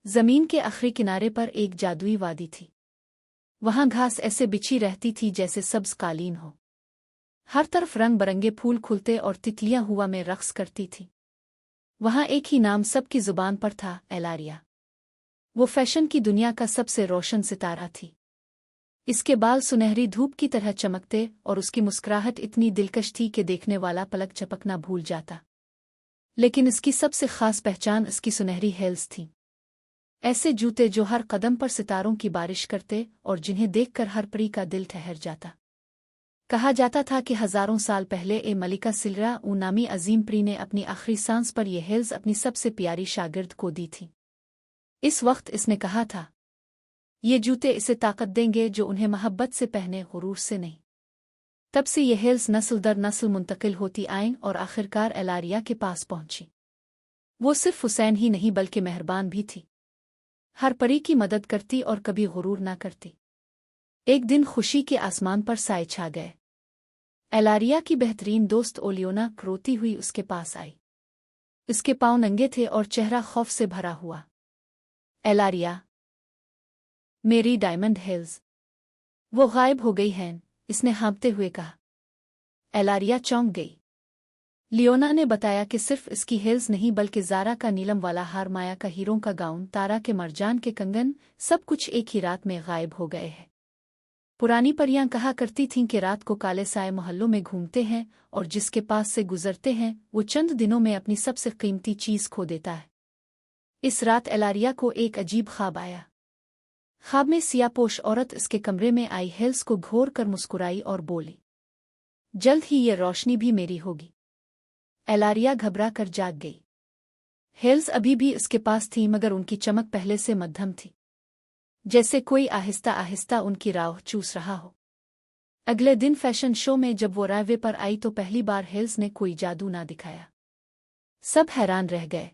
जमीन के आखिरी किनारे पर एक जादुई वादी थी। वहां घास ऐसे बिछी रहती थी जैसे सब्ज कालीन हो। हर तरफ रंग बरंगे फूल खुलते और तितलियां हुआ में रक्स करती थीं। वहां एक ही नाम सबकी जुबान पर था, एलारिया। वो फैशन की दुनिया का सबसे रोशन सितारा थी। इसके बाल सुनहरी धूप की तरह चमकते और उसकी मुस्कुराहट इतनी दिलकश थी कि देखने वाला पलक झपकना भूल जाता। लेकिन इसकी सबसे खास पहचान इसकी सुनहरी हेल्स थी। ऐसे जूते जो हर कदम पर सितारों की बारिश करते और जिन्हें देखकर हर परी का दिल ठहर जाता। कहा जाता था कि हजारों साल पहले मलिका सिलरा नामी अजीम परी ने अपनी आखिरी सांस पर ये हेल्स अपनी सबसे प्यारी शागिर्द को दी थी। इस वक्त इसने कहा था, ये जूते इसे ताकत देंगे जो उन्हें मोहब्बत से पहने, गुरूर से नहीं। तब से ये हेल्स नस्ल दर नस्ल मुंतकिल होती आईं और आखिरकार एलारिया के पास पहुंची। वो सिर्फ हुसैन ही नहीं बल्कि मेहरबान भी थी। हर परी की मदद करती और कभी गुरूर ना करती। एक दिन खुशी के आसमान पर साए छा गए। एलारिया की बेहतरीन दोस्त ओलियोना रोती हुई उसके पास आई। उसके पांव नंगे थे और चेहरा खौफ से भरा हुआ। एलारिया, मेरी डायमंड हेल्स, वो गायब हो गई हैं, इसने हाँफते हुए कहा। एलारिया चौंक गई। लियोना ने बताया कि सिर्फ इसकी हेल्स नहीं बल्कि ज़ारा का नीलम वाला हार, माया का हीरों का गाउन, तारा के मरजान के कंगन, सब कुछ एक ही रात में गायब हो गए हैं। पुरानी परियां कहा करती थीं कि रात को काले साए मोहल्लों में घूमते हैं और जिसके पास से गुजरते हैं वो चंद दिनों में अपनी सबसे कीमती चीज़ खो देता है। इस रात एलारिया को एक अजीब ख्वाब आया। ख्वाब में सियापोश औरत इसके कमरे में आई, हेल्स को घोर कर मुस्कुराई और बोली, जल्द ही ये रोशनी भी मेरी होगी। एलारिया घबरा कर जाग गई। हेल्स अभी भी उसके पास थी मगर उनकी चमक पहले से मध्यम थी, जैसे कोई आहिस्ता आहिस्ता उनकी राह चूस रहा हो। अगले दिन फैशन शो में जब वो राहवे पर आई तो पहली बार हेल्स ने कोई जादू ना दिखाया। सब हैरान रह गए।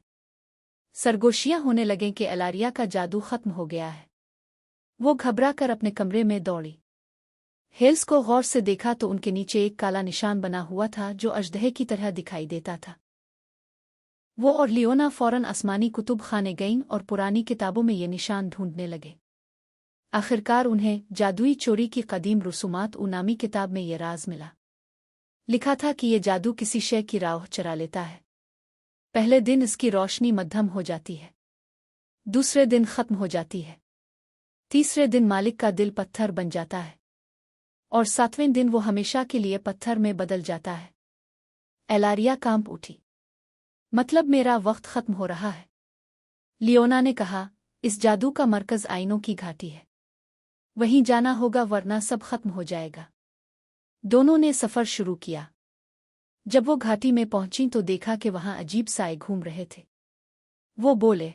सरगोशियां होने लगें कि एलारिया का जादू खत्म हो गया है। वो घबरा कर अपने कमरे में दौड़ी। हेल्स को गौर से देखा तो उनके नीचे एक काला निशान बना हुआ था जो अजदहे की तरह दिखाई देता था। वो और लियोना फौरन आसमानी कुतुब खाने गईं और पुरानी किताबों में ये निशान ढूंढने लगे। आखिरकार उन्हें जादुई चोरी की कदीम रसूमात नामी किताब में ये राज मिला। लिखा था कि ये जादू किसी शय की राह चरा लेता है। पहले दिन इसकी रोशनी मध्यम हो जाती है, दूसरे दिन खत्म हो जाती है, तीसरे दिन मालिक का दिल पत्थर बन जाता है और सातवें दिन वो हमेशा के लिए पत्थर में बदल जाता है। एलारिया कांप उठी। मतलब मेरा वक्त खत्म हो रहा है। लियोना ने कहा, इस जादू का मरकज आइनों की घाटी है, वहीं जाना होगा वरना सब खत्म हो जाएगा। दोनों ने सफर शुरू किया। जब वो घाटी में पहुंची तो देखा कि वहां अजीब साए घूम रहे थे। वो बोले,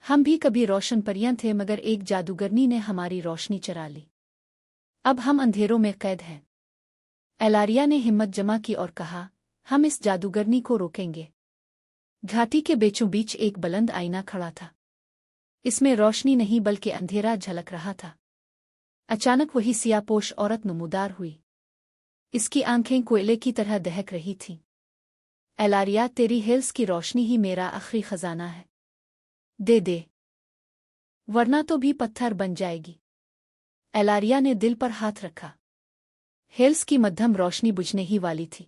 हम भी कभी रोशन परियां थे मगर एक जादूगरनी ने हमारी रोशनी चरा ली। अब हम अंधेरों में कैद हैं। एलारिया ने हिम्मत जमा की और कहा, हम इस जादूगरनी को रोकेंगे। घाटी के बीचों बीच एक बुलंद आईना खड़ा था। इसमें रोशनी नहीं बल्कि अंधेरा झलक रहा था। अचानक वही सियापोश औरत नमूदार हुई। इसकी आंखें कोयले की तरह दहक रही थीं। एलारिया, तेरी हेल्स की रोशनी ही मेरा आखिरी खजाना है। दे दे, वरना तो भी पत्थर बन जाएगी। एलारिया ने दिल पर हाथ रखा। हेल्स की मध्यम रोशनी बुझने ही वाली थी,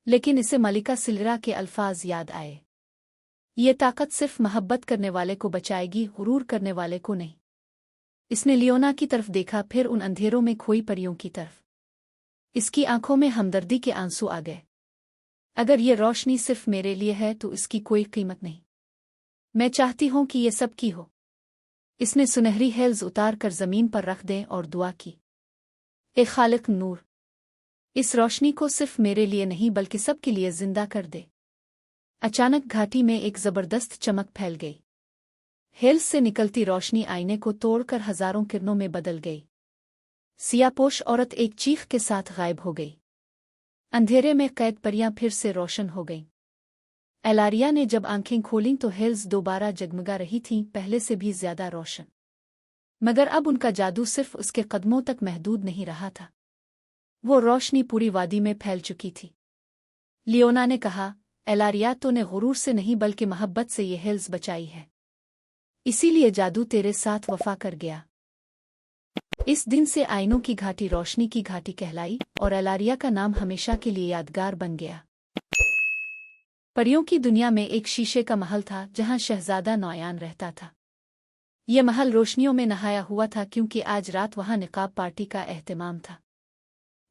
लेकिन इसे मलिका सिलरा के अल्फाज याद आए, ये ताकत सिर्फ मोहब्बत करने वाले को बचाएगी, गुरूर करने वाले को नहीं। इसने लियोना की तरफ देखा, फिर उन अंधेरों में खोई परियों की तरफ। इसकी आंखों में हमदर्दी के आंसू आ गए। अगर ये रोशनी सिर्फ मेरे लिए है तो इसकी कोई कीमत नहीं। मैं चाहती हूं कि ये सब की हो। इसने सुनहरी हेल्स उतार कर जमीन पर रख दें और दुआ की, ए खालिक नूर, इस रोशनी को सिर्फ मेरे लिए नहीं बल्कि सबके लिए जिंदा कर दे। अचानक घाटी में एक जबरदस्त चमक फैल गई। हेल्स से निकलती रोशनी आईने को तोड़कर हजारों किरणों में बदल गई। सियापोश औरत एक चीख के साथ गायब हो गई। अंधेरे में कैद परियां फिर से रोशन हो गईं। एलारिया ने जब आंखें खोलीं तो हेल्स दोबारा जगमगा रही थीं, पहले से भी ज्यादा रोशन। मगर अब उनका जादू सिर्फ उसके कदमों तक महदूद नहीं रहा था। वो रोशनी पूरी वादी में फैल चुकी थी। लियोना ने कहा, एलारिया, तो ने गुरूर से नहीं बल्कि मोहब्बत से ये हेल्स बचाई है। इसीलिए जादू तेरे साथ वफा कर गया। इस दिन से आइनों की घाटी रोशनी की घाटी कहलाई और एलारिया का नाम हमेशा के लिए यादगार बन गया। परियों की दुनिया में एक शीशे का महल था जहां शहजादा नौयान रहता था। यह महल रोशनियों में नहाया हुआ था क्योंकि आज रात वहां निकाब पार्टी का एहतमाम था।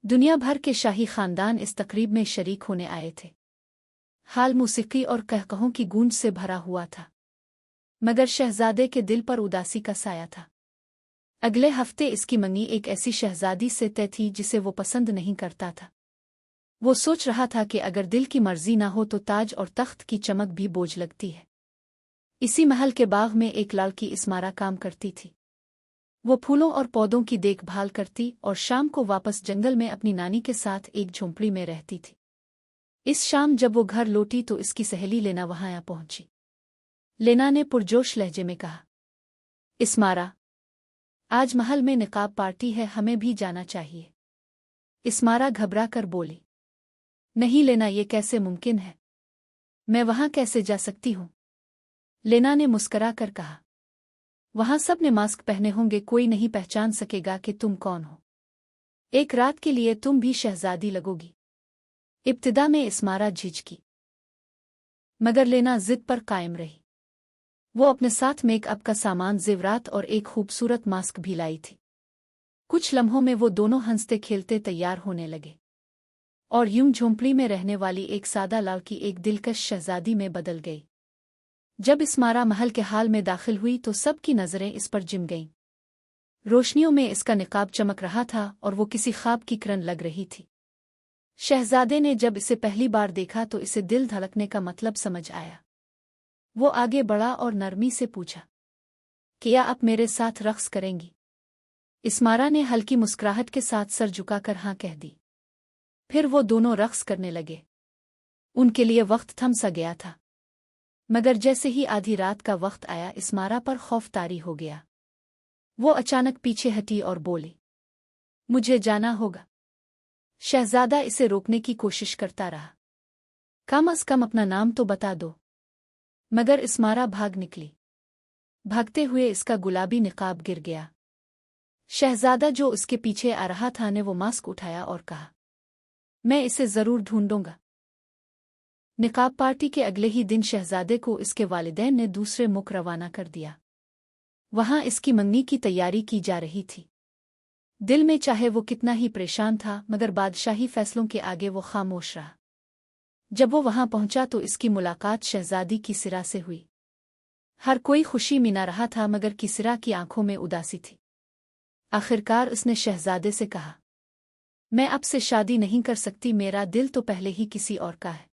दुनिया भर के शाही खानदान इस तकरीब में शरीक होने आए थे। हाल मौसीकी और कहकहों की गूंज से भरा हुआ था, मगर शहजादे के दिल पर उदासी का साया था। अगले हफ्ते इसकी मंगनी एक ऐसी शहजादी से तय थी जिसे वो पसंद नहीं करता था। वो सोच रहा था कि अगर दिल की मर्जी ना हो तो ताज और तख्त की चमक भी बोझ लगती है। इसी महल के बाग में एक लड़की इस्मारा काम करती थी। वो फूलों और पौधों की देखभाल करती और शाम को वापस जंगल में अपनी नानी के साथ एक झोंपड़ी में रहती थी। इस शाम जब वो घर लौटी तो इसकी सहेली लेना वहां आ पहुंची। लेना ने पुरजोश लहजे में कहा, इस्मारा, आज महल में निकाब पार्टी है, हमें भी जाना चाहिए। इस्मारा घबरा कर बोली, नहीं लेना, ये कैसे मुमकिन है? मैं वहां कैसे जा सकती हूँ? लेना ने मुस्करा कर कहा, वहां सब ने मास्क पहने होंगे, कोई नहीं पहचान सकेगा कि तुम कौन हो। एक रात के लिए तुम भी शहजादी लगोगी। इब्तिदा में इस्मारा झिझकी, मगर लेना जिद पर कायम रही। वो अपने साथ मेकअप का सामान, जेवरात और एक खूबसूरत मास्क भी लाई थी। कुछ लम्हों में वो दोनों हंसते खेलते तैयार होने लगे और यूं झोंपड़ी में रहने वाली एक सादा लड़की एक दिलकश शहजादी में बदल गई। जब इस्मारा महल के हाल में दाखिल हुई तो सबकी नजरें इस पर जिम गईं। रोशनियों में इसका निकाब चमक रहा था और वो किसी ख्वाब की किरण लग रही थी। शहजादे ने जब इसे पहली बार देखा तो इसे दिल धड़कने का मतलब समझ आया। वो आगे बढ़ा और नरमी से पूछा, क्या आप मेरे साथ रक्स करेंगी? इस्मारा ने हल्की मुस्कुराहट के साथ सर झुकाकर हाँ कह दी। फिर वो दोनों रक्स करने लगे। उनके लिए वक्त थम सा गया था, मगर जैसे ही आधी रात का वक्त आया इस्मारा पर खौफ तारी हो गया। वो अचानक पीछे हटी और बोली, मुझे जाना होगा। शहजादा इसे रोकने की कोशिश करता रहा, कम अज कम अपना नाम तो बता दो। मगर इस्मारा भाग निकली। भागते हुए इसका गुलाबी निकाब गिर गया। शहजादा जो उसके पीछे आ रहा था ने वो मास्क उठाया और कहा, मैं इसे जरूर ढूंढूंगा। निकाब पार्टी के अगले ही दिन शहजादे को इसके वालिदैन ने दूसरे मुल्क रवाना कर दिया। वहां इसकी मंगनी की तैयारी की जा रही थी। दिल में चाहे वो कितना ही परेशान था, मगर बादशाही फैसलों के आगे वो खामोश रहा। जब वो वहां पहुंचा तो इसकी मुलाकात शहजादी किसरा से हुई। हर कोई खुशी मिना रहा था, मगर किसरा की आंखों में उदासी थी। आखिरकार उसने शहजादे से कहा, मैं अब से शादी नहीं कर सकती, मेरा दिल तो पहले ही किसी और का है।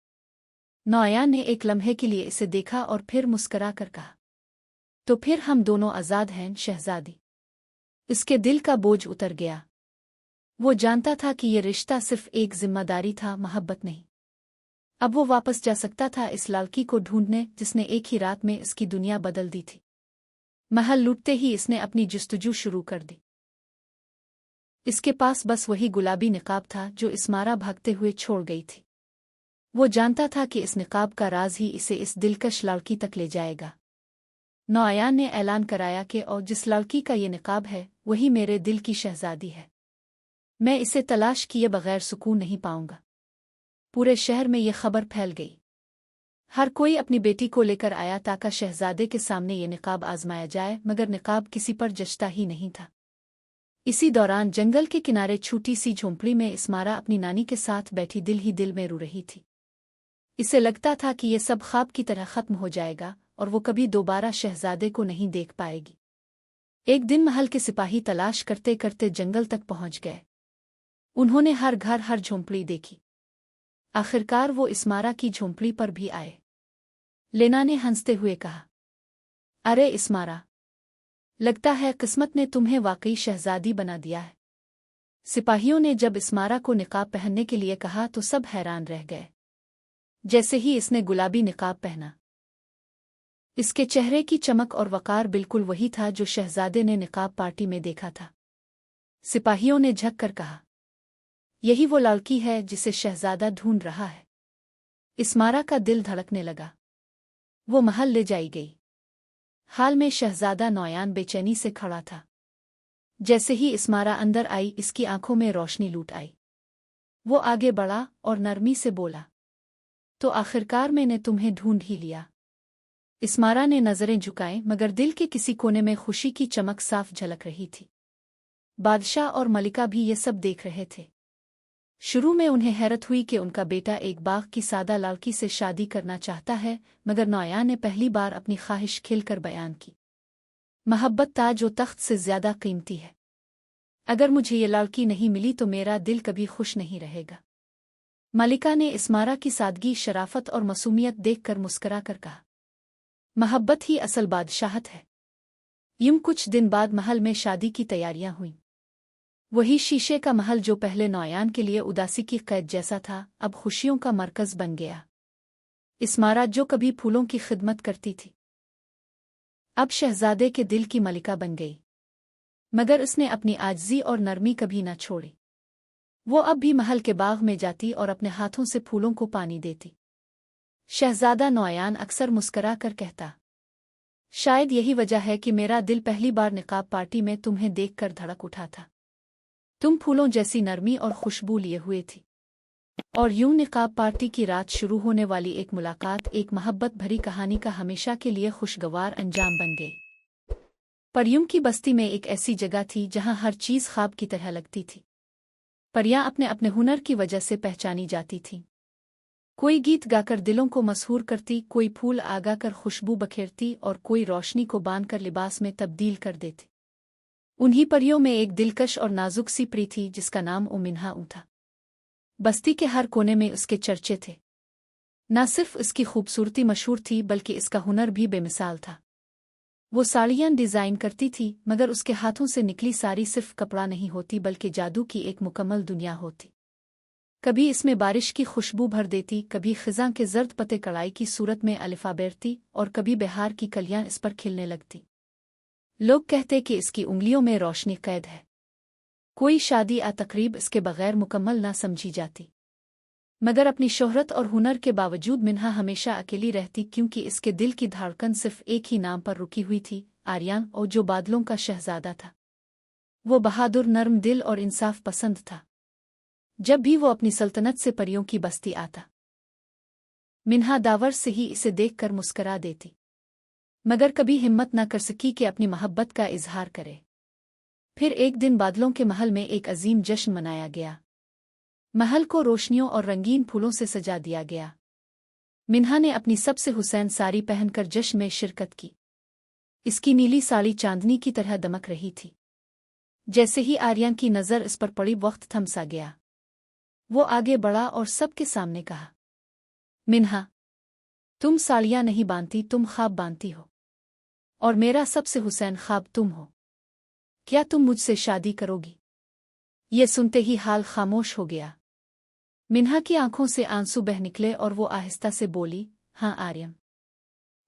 नौयान ने एक लम्हे के लिए इसे देखा और फिर मुस्करा कर कहा, तो फिर हम दोनों आजाद हैं शहजादी। इसके दिल का बोझ उतर गया। वो जानता था कि ये रिश्ता सिर्फ एक जिम्मेदारी था, मोहब्बत नहीं। अब वो वापस जा सकता था इस लड़की को ढूंढने जिसने एक ही रात में इसकी दुनिया बदल दी थी। महल लूटते ही इसने अपनी जुस्तजू शुरू कर दी। इसके पास बस वही गुलाबी निकाब था जो इस्मारा भागते हुए छोड़ गई थी। वो जानता था कि इस निकाब का राज ही इसे इस दिलकश लड़की तक ले जाएगा। नौयान ने ऐलान कराया कि और जिस लड़की का ये निकाब है वही मेरे दिल की शहजादी है। मैं इसे तलाश किए बगैर सुकून नहीं पाऊंगा। पूरे शहर में ये खबर फैल गई। हर कोई अपनी बेटी को लेकर आया ताकि शहजादे के सामने ये निकाब आजमाया जाए, मगर निकाब किसी पर जचता ही नहीं था। इसी दौरान जंगल के किनारे छोटी सी झोंपड़ी में इस्मारा अपनी नानी के साथ बैठी दिल ही दिल में रो रही थी। इसे लगता था कि ये सब ख्वाब की तरह खत्म हो जाएगा और वो कभी दोबारा शहजादे को नहीं देख पाएगी। एक दिन महल के सिपाही तलाश करते करते जंगल तक पहुंच गए। उन्होंने हर घर हर झोंपड़ी देखी। आखिरकार वो इस्मारा की झोंपड़ी पर भी आए। लेना ने हंसते हुए कहा, अरे इस्मारा, लगता है किस्मत ने तुम्हें वाकई शहजादी बना दिया है। सिपाहियों ने जब इस्मारा को निकाब पहनने के लिए कहा तो सब हैरान रह गए। जैसे ही इसने गुलाबी निकाब पहना, इसके चेहरे की चमक और वकार बिल्कुल वही था जो शहजादे ने निकाब पार्टी में देखा था। सिपाहियों ने झक कर कहा, यही वो लड़की है जिसे शहजादा ढूंढ रहा है। इस्मारा का दिल धड़कने लगा। वो महल ले जाई गई। हाल में शहजादा नौयान बेचैनी से खड़ा था। जैसे ही इस्मारा अंदर आई, इसकी आंखों में रोशनी लूट आई। वो आगे बढ़ा और नरमी से बोला, तो आखिरकार मैंने तुम्हें ढूंढ ही लिया। इस्मारा ने नजरें झुकाईं, मगर दिल के किसी कोने में खुशी की चमक साफ झलक रही थी। बादशाह और मलिका भी ये सब देख रहे थे। शुरू में उन्हें हैरत हुई कि उनका बेटा एक बाग की सादा लड़की से शादी करना चाहता है, मगर नौयान ने पहली बार अपनी ख्वाहिश खिलकर बयान की। मोहब्बत ताज व तख्त से ज्यादा कीमती है। अगर मुझे ये लड़की नहीं मिली तो मेरा दिल कभी खुश नहीं रहेगा। मलिका ने इस्मारा की सादगी, शराफत और मासूमियत देखकर मुस्कुरा कर कहा, मोहब्बत ही असल बादशाहत है। यूं कुछ दिन बाद महल में शादी की तैयारियां हुईं। वही शीशे का महल जो पहले नौयान के लिए उदासी की कैद जैसा था, अब खुशियों का मरकज बन गया। इस्मारा जो कभी फूलों की खिदमत करती थी, अब शहजादे के दिल की मलिका बन गई। मगर उसने अपनी आजिज़ी और नरमी कभी न छोड़ी। वो अब भी महल के बाग में जाती और अपने हाथों से फूलों को पानी देती। शहजादा नौयान अक्सर मुस्करा कर कहता, शायद यही वजह है कि मेरा दिल पहली बार निकाब पार्टी में तुम्हें देखकर धड़क उठा था। तुम फूलों जैसी नरमी और खुशबू लिए हुए थी। और यूं निकाब पार्टी की रात शुरू होने वाली एक मुलाकात, एक मोहब्बत भरी कहानी का हमेशा के लिए खुशगवार अंजाम बन गई। परियों की बस्ती में एक ऐसी जगह थी जहां हर चीज ख्वाब की तरह लगती थी। परियां अपने अपने हुनर की वजह से पहचानी जाती थीं। कोई गीत गाकर दिलों को मसहूर करती, कोई फूल आगाकर खुशबू बखेरती और कोई रोशनी को बांधकर लिबास में तब्दील कर देती। उन्हीं परियों में एक दिलकश और नाजुक सी परी थी जिसका नाम उमिन्हा था। बस्ती के हर कोने में उसके चर्चे थे। न सिर्फ उसकी खूबसूरती मशहूर थी, बल्कि इसका हुनर भी बेमिसाल था। वो साड़ियाँ डिज़ाइन करती थी, मगर उसके हाथों से निकली साड़ी सिर्फ कपड़ा नहीं होती, बल्कि जादू की एक मुकम्मल दुनिया होती। कभी इसमें बारिश की खुशबू भर देती, कभी खिज़ां के जर्द पत्ते कढ़ाई की सूरत में अलिफा बैठती और कभी बहार की कलियां इस पर खिलने लगती। लोग कहते कि इसकी उंगलियों में रोशनी कैद है। कोई शादी या तकरीब इसके बगैर मुकम्मल ना समझी जाती। मगर अपनी शोहरत और हुनर के बावजूद मिन्हा हमेशा अकेली रहती, क्योंकि इसके दिल की धड़कन सिर्फ एक ही नाम पर रुकी हुई थी, आर्यन, और जो बादलों का शहजादा था। वो बहादुर, नर्म दिल और इंसाफ पसंद था। जब भी वो अपनी सल्तनत से परियों की बस्ती आता, मिन्हा दावर से ही इसे देखकर मुस्करा देती, मगर कभी हिम्मत न कर सकी कि अपनी मोहब्बत का इजहार करे। फिर एक दिन बादलों के महल में एक अजीम जश्न मनाया गया। महल को रोशनियों और रंगीन फूलों से सजा दिया गया। मिन्हा ने अपनी सबसे हुसैन साड़ी पहनकर जश्न में शिरकत की। इसकी नीली साड़ी चांदनी की तरह दमक रही थी। जैसे ही आर्यन की नज़र इस पर पड़ी, वक्त थम सा गया। वो आगे बढ़ा और सबके सामने कहा, मिन्हा, तुम साड़ियाँ नहीं बांधती, तुम ख्वाब बांधती हो, और मेरा सबसे हुसैन ख्वाब तुम हो। क्या तुम मुझसे शादी करोगी? ये सुनते ही हाल खामोश हो गया। मिन्हा की आंखों से आंसू बह निकले और वो आहिस्ता से बोली, हाँ आर्यन।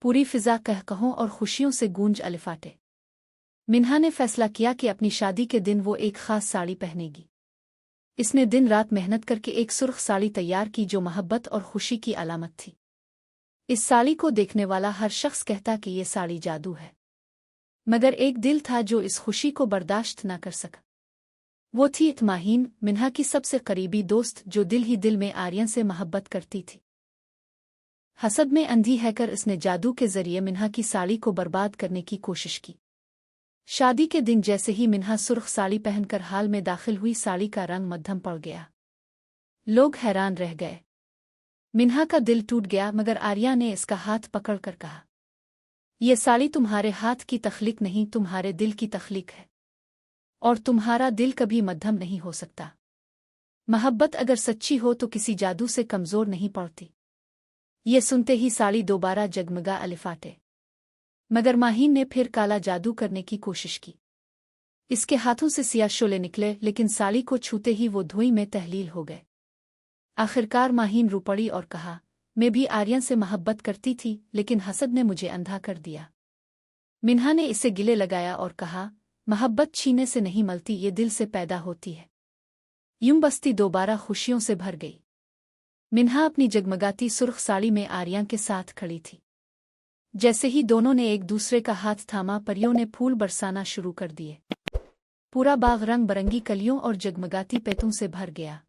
पूरी फिजा कहकहों और खुशियों से गूंज अलिफाटे। मिन्हा ने फैसला किया कि अपनी शादी के दिन वो एक खास साड़ी पहनेगी। इसने दिन रात मेहनत करके एक सुर्ख साड़ी तैयार की जो मोहब्बत और खुशी की अलामत थी। इस साड़ी को देखने वाला हर शख्स कहता कि ये साड़ी जादू है। मगर एक दिल था जो इस खुशी को बर्दाश्त न कर सका। वो थी इत्माहीन, मिन्हा की सबसे करीबी दोस्त, जो दिल ही दिल में आर्यन से मोहब्बत करती थी। हसद में अंधी हैकर इसने जादू के जरिए मिन्हा की साड़ी को बर्बाद करने की कोशिश की। शादी के दिन जैसे ही मिन्हा सुर्ख साड़ी पहनकर हाल में दाखिल हुई, साड़ी का रंग मध्यम पड़ गया। लोग हैरान रह गए। मिन्हा का दिल टूट गया, मगर आर्या ने इसका हाथ पकड़कर कहा, ये साड़ी तुम्हारे हाथ की तख्लीक नहीं, तुम्हारे दिल की तख्लीक है, और तुम्हारा दिल कभी मध्यम नहीं हो सकता। मोहब्बत अगर सच्ची हो तो किसी जादू से कमजोर नहीं पड़ती। ये सुनते ही साड़ी दोबारा जगमगा अलिफाटे। मगर माहीन ने फिर काला जादू करने की कोशिश की। इसके हाथों से सिया शोले निकले, लेकिन साड़ी को छूते ही वो धुएं में तहलील हो गए। आखिरकार माहीन रो पड़ी और कहा, मैं भी आर्यन से मोहब्बत करती थी, लेकिन हसद ने मुझे अंधा कर दिया। मिन्हा ने इसे गिले लगाया और कहा, मोहब्बत छीने से नहीं मलती, ये दिल से पैदा होती है। यूं बस्ती दोबारा खुशियों से भर गई। मिन्हा अपनी जगमगाती सुर्ख साड़ी में आर्यन के साथ खड़ी थी। जैसे ही दोनों ने एक दूसरे का हाथ थामा, परियों ने फूल बरसाना शुरू कर दिए। पूरा बाग रंग बरंगी कलियों और जगमगाती पेतों से भर गया,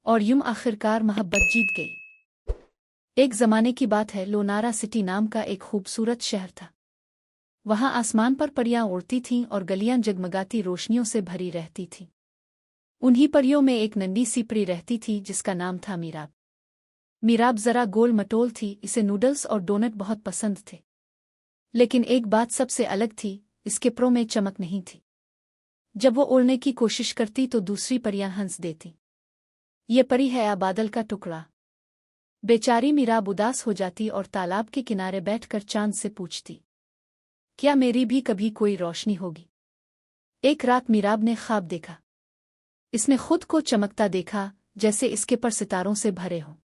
और यूं आखिरकार मोहब्बत जीत गई। एक जमाने की बात है, लोनारा सिटी नाम का एक खूबसूरत शहर था। वहां आसमान पर परियां उड़ती थीं और गलियां जगमगाती रोशनियों से भरी रहती थीं। उन्हीं परियों में एक नन्ही सी परी रहती थी जिसका नाम था मीराब। मीराब जरा गोल मटोल थी, इसे नूडल्स और डोनट बहुत पसंद थे। लेकिन एक बात सबसे अलग थी, इसके परों में चमक नहीं थी। जब वो उड़ने की कोशिश करती तो दूसरी परियां हंस देती। ये परी है या बादल का टुकड़ा? बेचारी मीराब उदास हो जाती और तालाब के किनारे बैठकर चांद से पूछती, क्या मेरी भी कभी कोई रोशनी होगी? एक रात मीराब ने ख्वाब देखा। इसने खुद को चमकता देखा, जैसे इसके पर सितारों से भरे हों।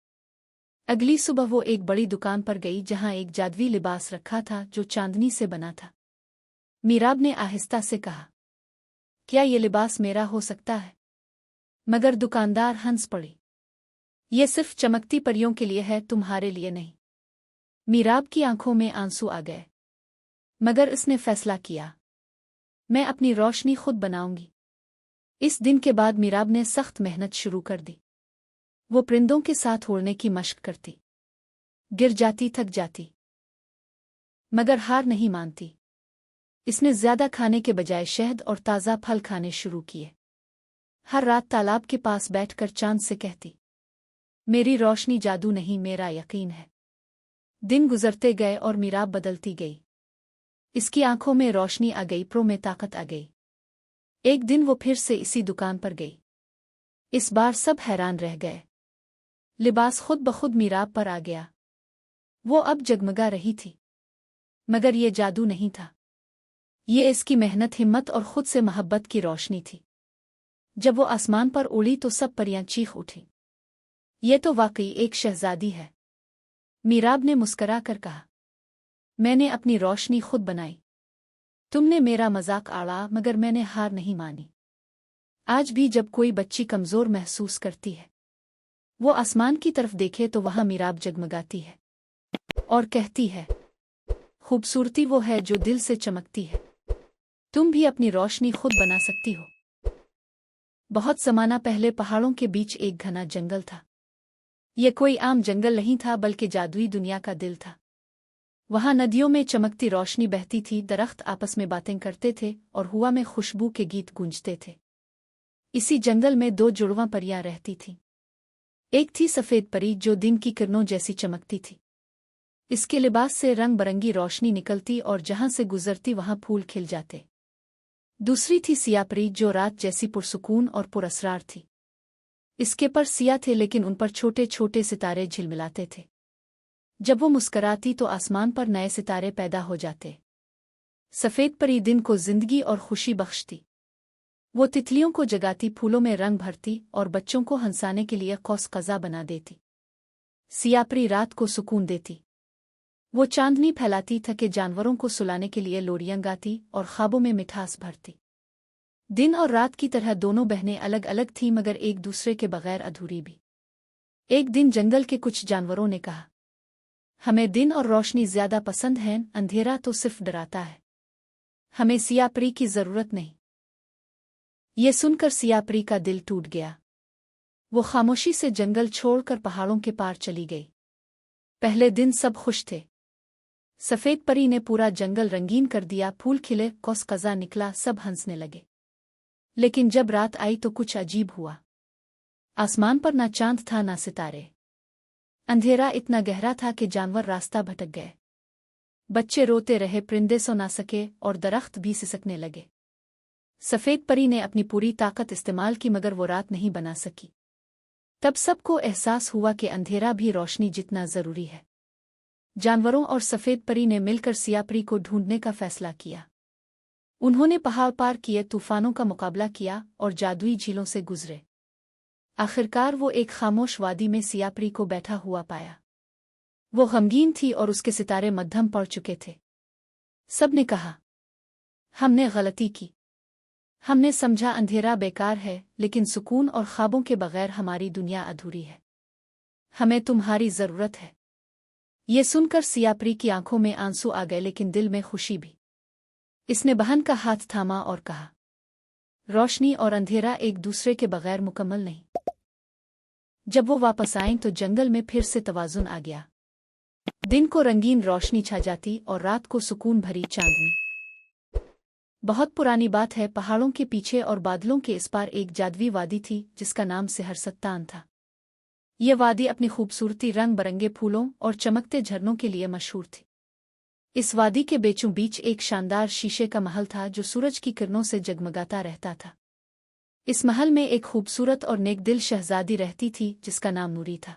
अगली सुबह वो एक बड़ी दुकान पर गई जहां एक जादुई लिबास रखा था जो चांदनी से बना था। मीराब ने आहिस्ता से कहा, क्या ये लिबास मेरा हो सकता है? मगर दुकानदार हंस पड़ी। ये सिर्फ चमकती परियों के लिए है, तुम्हारे लिए नहीं। मीराब की आंखों में आंसू आ गए, मगर इसने फैसला किया, मैं अपनी रोशनी खुद बनाऊंगी। इस दिन के बाद मीराब ने सख्त मेहनत शुरू कर दी। वो परिंदों के साथ उड़ने की मशक करती, गिर जाती, थक जाती, मगर हार नहीं मानती। इसने ज्यादा खाने के बजाय शहद और ताज़ा फल खाने शुरू किए। हर रात तालाब के पास बैठकर चांद से कहती, मेरी रोशनी जादू नहीं, मेरा यकीन है। दिन गुजरते गए और मीराब बदलती गई। इसकी आंखों में रोशनी आ गई, प्रो में ताकत आ गई। एक दिन वो फिर से इसी दुकान पर गई। इस बार सब हैरान रह गए। लिबास खुद बखुद मीराब पर आ गया। वो अब जगमगा रही थी, मगर ये जादू नहीं था। ये इसकी मेहनत, हिम्मत और खुद से मोहब्बत की रोशनी थी। जब वो आसमान पर उड़ी तो सब परियां चीख उठी, ये तो वाकई एक शहजादी है। मीराब ने मुस्करा कर कहा, मैंने अपनी रोशनी खुद बनाई। तुमने मेरा मजाक आड़ा, मगर मैंने हार नहीं मानी। आज भी जब कोई बच्ची कमजोर महसूस करती है, वो आसमान की तरफ देखे तो वहां मीराब जगमगाती है और कहती है, खूबसूरती वो है जो दिल से चमकती है। तुम भी अपनी रोशनी खुद बना सकती हो। बहुत ज़माना पहले पहाड़ों के बीच एक घना जंगल था। यह कोई आम जंगल नहीं था, बल्कि जादुई दुनिया का दिल था। वहां नदियों में चमकती रोशनी बहती थी, दरख्त आपस में बातें करते थे और हवा में खुशबू के गीत गूंजते थे। इसी जंगल में दो जुड़वां परियां रहती थीं। एक थी सफ़ेद परी जो दिन की किरणों जैसी चमकती थी। इसके लिबास से रंग बरंगी रोशनी निकलती और जहां से गुजरती वहां फूल खिल जाते। दूसरी थी सियाह परी जो रात जैसी पुरसुकून और पुरअसरार थी। इसके पर सियाह थे, लेकिन उन पर छोटे छोटे सितारे झिलमिलाते थे। जब वो मुस्कराती तो आसमान पर नए सितारे पैदा हो जाते। सफ़ेद परी दिन को जिंदगी और खुशी बख्शती। वो तितलियों को जगाती, फूलों में रंग भरती और बच्चों को हंसाने के लिए कौस कज़ा बना देती। सियाह परी रात को सुकून देती। वो चांदनी फैलाती, थके जानवरों को सुलाने के लिए लोरियां गाती और ख्वाबों में मिठास भरती। दिन और रात की तरह दोनों बहनें अलग अलग थीं, मगर एक दूसरे के बगैर अधूरी भी। एक दिन जंगल के कुछ जानवरों ने कहा, हमें दिन और रोशनी ज्यादा पसंद है, अंधेरा तो सिर्फ डराता है। हमें सियाह परी की जरूरत नहीं। ये सुनकर सियाह परी का दिल टूट गया। वो खामोशी से जंगल छोड़कर पहाड़ों के पार चली गई। पहले दिन सब खुश थे। सफ़ेद परी ने पूरा जंगल रंगीन कर दिया, फूल खिले, कौस कज़ा निकला, सब हंसने लगे। लेकिन जब रात आई तो कुछ अजीब हुआ। आसमान पर ना चांद था ना सितारे। अंधेरा इतना गहरा था कि जानवर रास्ता भटक गए। बच्चे रोते रहे, परिंदे सो ना सके और दरख्त भी सिसकने लगे। सफ़ेद परी ने अपनी पूरी ताकत इस्तेमाल की, मगर वो रात नहीं बना सकी। तब सबको एहसास हुआ कि अंधेरा भी रोशनी जितना जरूरी है। जानवरों और सफ़ेद परी ने मिलकर सियाह परी को ढूंढने का फैसला किया। उन्होंने पहाड़ पार किए, तूफानों का मुकाबला किया और जादुई झीलों से गुजरे। आखिरकार वो एक खामोश वादी में सियाह परी को बैठा हुआ पाया। वो गमगीन थी और उसके सितारे मध्यम पड़ चुके थे। सबने कहा, हमने गलती की। हमने समझा अंधेरा बेकार है, लेकिन सुकून और ख्वाबों के बगैर हमारी दुनिया अधूरी है। हमें तुम्हारी जरूरत है। ये सुनकर सियापरी की आंखों में आंसू आ गए, लेकिन दिल में खुशी भी। इसने बहन का हाथ थामा और कहा, रोशनी और अंधेरा एक दूसरे के बगैर मुकम्मल नहीं। जब वो वापस आईं तो जंगल में फिर से तवाज़ुन आ गया। दिन को रंगीन रोशनी छा जाती और रात को सुकून भरी चांदनी। बहुत पुरानी बात है, पहाड़ों के पीछे और बादलों के इस पार एक जादुई वादी थी जिसका नाम सिहरसत्तान था। ये वादी अपनी खूबसूरती, रंग बरंगे फूलों और चमकते झरनों के लिए मशहूर थी। इस वादी के बीचों बीच एक शानदार शीशे का महल था जो सूरज की किरणों से जगमगाता रहता था। इस महल में एक खूबसूरत और नेकदिल शहजादी रहती थी जिसका नाम नूरी था।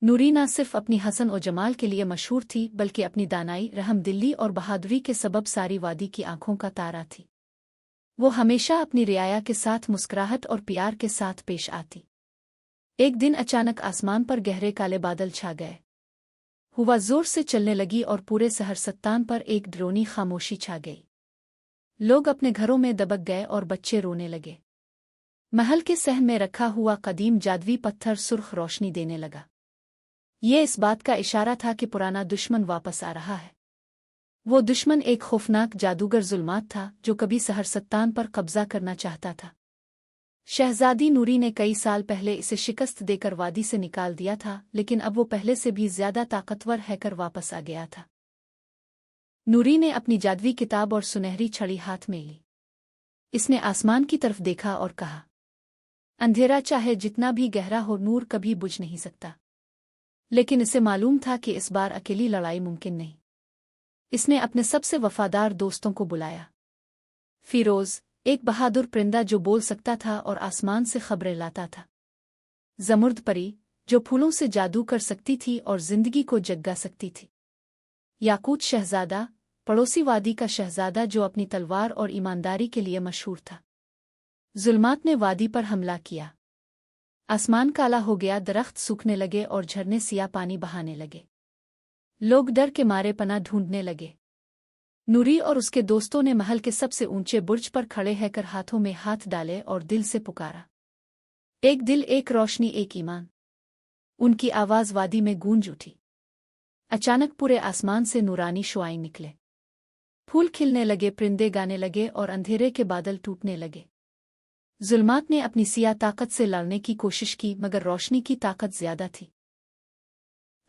नूरी न सिर्फ अपनी हसन और जमाल के लिए मशहूर थी, बल्कि अपनी दानाई, रहमदिली और बहादुरी के सबब सारी वादी की आंखों का तारा थी। वो हमेशा अपनी रियाया के साथ मुस्कुराहट और प्यार के साथ पेश आती। एक दिन अचानक आसमान पर गहरे काले बादल छा गए। हवा जोर से चलने लगी और पूरे सिहरसत्तान पर एक डरावनी खामोशी छा गई। लोग अपने घरों में दबक गए और बच्चे रोने लगे। महल के सहन में रखा हुआ कदीम जादुई पत्थर सुर्ख रोशनी देने लगा। ये इस बात का इशारा था कि पुराना दुश्मन वापस आ रहा है। वो दुश्मन एक खौफनाक जादूगर जुल्मात था जो कभी सिहरसत्तान पर कब्जा करना चाहता था। शहजादी नूरी ने कई साल पहले इसे शिकस्त देकर वादी से निकाल दिया था, लेकिन अब वो पहले से भी ज्यादा ताकतवर हैकर वापस आ गया था। नूरी ने अपनी जादुई किताब और सुनहरी छड़ी हाथ में ली। इसने आसमान की तरफ देखा और कहा, अंधेरा चाहे जितना भी गहरा हो, नूर कभी बुझ नहीं सकता। लेकिन इसे मालूम था कि इस बार अकेली लड़ाई मुमकिन नहीं। इसने अपने सबसे वफादार दोस्तों को बुलाया। फिरोज, एक बहादुर परिंदा जो बोल सकता था और आसमान से खबरें लाता था। जमुर्द परी, जो फूलों से जादू कर सकती थी और जिंदगी को जगा सकती थी। याकूत शहजादा, पड़ोसी वादी का शहजादा जो अपनी तलवार और ईमानदारी के लिए मशहूर था। जुल्मात ने वादी पर हमला किया। आसमान काला हो गया, दरख्त सूखने लगे और झरने सिया पानी बहाने लगे। लोग डर के मारे पनाह ढूंढने लगे। नूरी और उसके दोस्तों ने महल के सबसे ऊंचे बुर्ज पर खड़े रहकर हाथों में हाथ डाले और दिल से पुकारा, एक दिल, एक रोशनी, एक ईमान। उनकी आवाज वादी में गूंज उठी। अचानक पूरे आसमान से नूरानी शुआएं निकले। फूल खिलने लगे, परिंदे गाने लगे और अंधेरे के बादल टूटने लगे। जुल्मात ने अपनी सिया ताकत से लड़ने की कोशिश की, मगर रोशनी की ताकत ज्यादा थी।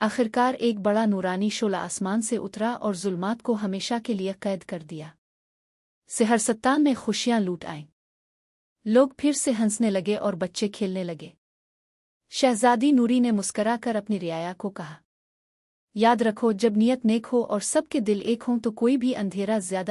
आखिरकार एक बड़ा नूरानी शोला आसमान से उतरा और जुल्मात को हमेशा के लिए कैद कर दिया। सिहरसत्तान में खुशियां लूट आईं। लोग फिर से हंसने लगे और बच्चे खेलने लगे। शहजादी नूरी ने मुस्कराकर अपनी रियाया को कहा, याद रखो, जब नियत नेक हो और सबके दिल एक हों तो कोई भी अंधेरा ज्यादा